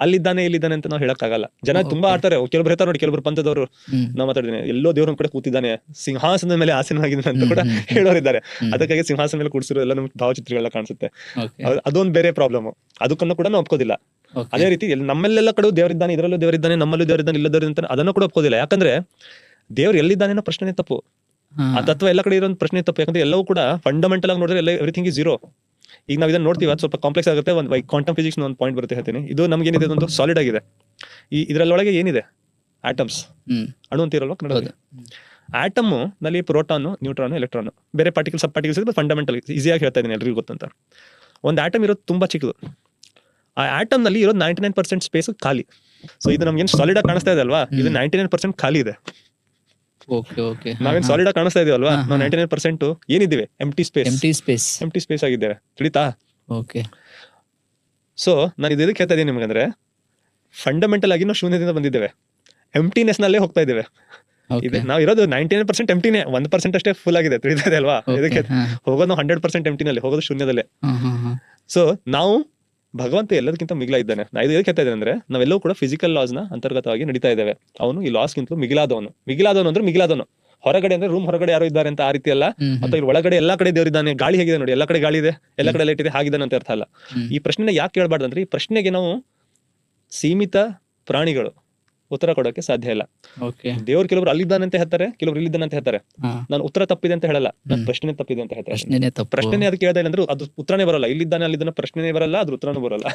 ಅಲ್ಲಿದ್ದಾನೆ ಇಲ್ಲಿದ್ದಾನೆ ಅಂತ ನಾವು ಹೇಳಕ್ಕಾಗಲ್ಲ. ಜನ ತುಂಬಾ ಆಡ್ತಾರೆ, ಕೆಲವ್ರು ಹೇಳ್ತಾರೆ ನೋಡಿ, ಕೆಲವರು ಪಂಥದವರು ನಾವು ಮಾತಾಡಿದ್ದೀನಿ, ಎಲ್ಲೋ ದೇವ್ರ ಕಡೆ ಕೂತಿದ್ದಾನೆ, ಸಿಂಹಾಸನದ ಮೇಲೆ ಆಸೀನವಾಗಿದ್ದಾನೆ ಅಂತ ಕೂಡ ಹೇಳೋರಿದ್ದಾರೆ. ಅದಕ್ಕಾಗಿ ಸಿಂಹಾಸನ ಮೇಲೆ ಕೂಡಿಸಿರೋ ಎಲ್ಲ ನಮ್ಗೆ ಭಾವಚಿತ್ರಗಳೆಲ್ಲ ಕಾಣಿಸುತ್ತೆ. ಅದೊಂದು ಬೇರೆ ಪ್ರಾಬ್ಲಮ್, ಅದಕ್ಕನ್ನು ಕೂಡ ನಾವು ಒಪ್ಕೋದಿಲ್ಲ. ಅದೇ ರೀತಿ ನಮ್ಮೆಲ್ಲ ಕಡೆ ದೇವರಿದ್ದಾನೆ, ಇದರಲ್ಲೂ ದೇವರಿದ್ದಾನೆ, ನಮ್ಮಲ್ಲೂ ದೇವರಿದ್ದಾನೆ, ಇಲ್ಲದವ್ರು ಅಂತ ಅದನ್ನು ಕೂಡ ಒಪ್ಕೋದಿಲ್ಲ. ಯಾಕಂದ್ರೆ ದೇವ್ರು ಎಲ್ಲಿದ್ದಾನೆ ಅನ್ನೋ ಪ್ರಶ್ನೆ ತಪ್ಪು, ಆ ತತ್ವ ಎಲ್ಲ ಕಡೆ ಇರೋ ಪ್ರಶ್ನೆ ತಪ್ಪು. ಯಾಕಂದ್ರೆ ಎಲ್ಲವೂ ಕೂಡ ಫಂಡಮೆಂಟಲ್ ಆಗಿ ನೋಡಿದ್ರೆ ಎಲ್ಲ ಎವ್ರಿಥಿಂಗ್ ಇಸ್ ಝೀರೋ. ಈಗ ನಾವು ಇದನ್ನ ನೋಡ್ತೀವಿ, ಅದು ಸ್ವಲ್ಪ ಕಾಂಪ್ಲೆಕ್ಸ್ ಆಗುತ್ತೆ. ಒಂದು ಕ್ವಾಂಟಮ್ ಫಿಸಿಕ್ಸ್ ಒಂದು ಪಾಯಿಂಟ್ ಬರುತ್ತೆ, ಹೇಳ್ತೀನಿ. ಇದು ನಮ್ಗೆ ಏನಿದೆ, ಒಂದು ಸಾಲಿಡ್ ಆಗಿದೆ. ಇದರೊಳಗೆ ಏನಿದೆ, ಆಟಮ್ಸ್, ಅಣು ಅಂತ ಇರಲ್ವಾ ಕನ್ನಡದಲ್ಲಿ. ಆಟಮ್ ನಲ್ಲಿ ಪ್ರೋಟಾನ್, ನ್ಯೂಟ್ರಾನ್, ಎಲೆಕ್ಟ್ರಾನ್, ಬೇರೆ ಪಾರ್ಟಿಕಲ್ ಸಬ್ ಪಾರ್ಟಿಕಲ್ಸ್ ಫಂಡಮೆಂಟಲ್ ಈಸಿಯಾಗಿ ಹೇಳ್ತಾ ಇದ್ದೀನಿ, ಎಲ್ರಿಗೂ ಗೊತ್ತಂತ. ಒಂದು ಆಟಮ್ ಇರೋದು ತುಂಬಾ ಚಿಕ್ಕದು. ಆ ಆಟಮ್ ನಲ್ಲಿ ಇರೋದು 99% ಸ್ಪೇಸ್ ಖಾಲಿ. ಸೊ ಇದು ನಮ್ಗೆ ಏನು ಸಾಲಿಡ್ ಆಗಿ ಕಾಣಿಸ್ತಾ ಇದೆ ಅಲ್ವಾ, ಇದು 99% ಖಾಲಿ ಇದೆ. ನಾವೇನ್ ಸಾಲಿಡ್ ಆಗಿ ಕಾಣಿಸ್ತಾ ಇದೀವಲ್ವಾ, ನಾವು 99% ಏನಿದ್ದೀವಿ, ಎಂಟಿ ಸ್ಪೇಸ್ ಆಗಿದ್ದೇವೆ, ತಿಳಿತಾ? ಸೊ ನಾನು ಇದಕ್ಕೆ ಹೇಳ್ತಾ ಇದ್ದೀನಿ ನಿಮ್ಗಂದ್ರೆ, ಫಂಡಮೆಂಟಲ್ ಆಗಿ ನಾವು ಶೂನ್ಯದಿಂದ ಬಂದಿದ್ದೇವೆ, ಎಂಟಿನೆಸ್ ನಲ್ಲೇ ಹೋಗ್ತಾ ಇದ್ದೇವೆ. ನಾವು ಇರೋದು 99% ಎಂಟಿನೇ, 1% ಅಷ್ಟೇ ಫುಲ್ ಆಗಿದೆ, ತಿಳಿತಾ ಇದೆ ಅಲ್ವಾ? ಇದಕ್ಕೆ ಹೋಗೋದು ನಾವು 100% ಎಂಟಿನಲ್ಲಿ, ಹೋಗೋದು ಶೂನ್ಯದಲ್ಲೇ. ಸೊ ನಾವು ಭಗವಂತ ಎಲ್ಲದಕ್ಕಿಂತ ಮಿಗಿಲ ಇದ್ದಾನೆ. ನಾ ಇದು ಹೇಳ್ತಾ ಇದ್ದೇನೆ ಅಂದ್ರೆ, ನಾವೆಲ್ಲವೂ ಕೂಡ ಫಿಸಿಕಲ್ ಲಾಸ್ ನ ಅಂತರ್ಗತವಾಗಿ ನಡೀತಾ ಇದ್ದೇವೆ. ಅವನು ಈ ಲಾಸ್ ಗಿಂತಲೂ ಮಿಗಿಲಾದವನು ಅಂದ್ರೆ ಮಿಗಿಲಾದವನು. ಹೊರಗಡೆ ಅಂದ್ರೆ ರೂಮ್ ಹೊರಗಡೆ ಯಾರು ಇದ್ದಾರೆ ಅಂತ ಆ ರೀತಿ ಅಲ್ಲ, ಅಥವಾ ಇಲ್ಲಿ ಒಳಗಡೆ ಎಲ್ಲಾ ಕಡೆ ದೇವರಿದ್ದಾನೆ. ಗಾಳಿ ಹೇಗಿದೆ ನೋಡಿ, ಎಲ್ಲಾ ಕಡೆ ಗಾಳಿ ಇದೆ, ಎಲ್ಲಾ ಕಡೆ ಲೈಟ್ ಇದೆ, ಹಾಗಿದ್ದಾನೆ ಅಂತ ಅರ್ಥ ಅಲ್ಲ. ಈ ಪ್ರಶ್ನೆ ಯಾಕೆ ಕೇಳಬಾರ್ದು ಅಂದ್ರೆ, ಈ ಪ್ರಶ್ನೆಗೆ ನಾವು ಸೀಮಿತ ಪ್ರಾಣಿಗಳು ಉತ್ತರ ಕೊಡೋಕೆ ಸಾಧ್ಯ ಇಲ್ಲ. ದೇವ್ರು ಕೆಲವರು ಅಲ್ಲಿದ್ದಾನೆ ಅಂತ ಹೇಳ್ತಾರೆ, ಕೆಲವರು ಇಲ್ಲಿದ್ದಾನೆ ಅಂತ ಹೇಳ್ತಾರೆ. ನಾನು ಉತ್ತರ ತಪ್ಪಿದೆ ಅಂತ ಹೇಳಲ್ಲ, ನಾನು ಪ್ರಶ್ನೆ ತಪ್ಪಿದೆ ಅಂತ ಹೇಳ್ತಾರೆ. ಪ್ರಶ್ನೆ ಅದಕ್ಕೆ ಕೇಳ್ತಾ ಇಲ್ಲ ಅಂದ್ರೆ ಅದು ಉತ್ತರನೇ ಬರಲ್ಲ. ಇಲ್ಲಿದ್ದಾನೆ ಅಲ್ಲಿದ್ದಾನೆ ಪ್ರಶ್ನೆನೇ ಬರಲ್ಲ, ಅದ್ರ ಉತ್ತರನೂ ಬರಲ್ಲ.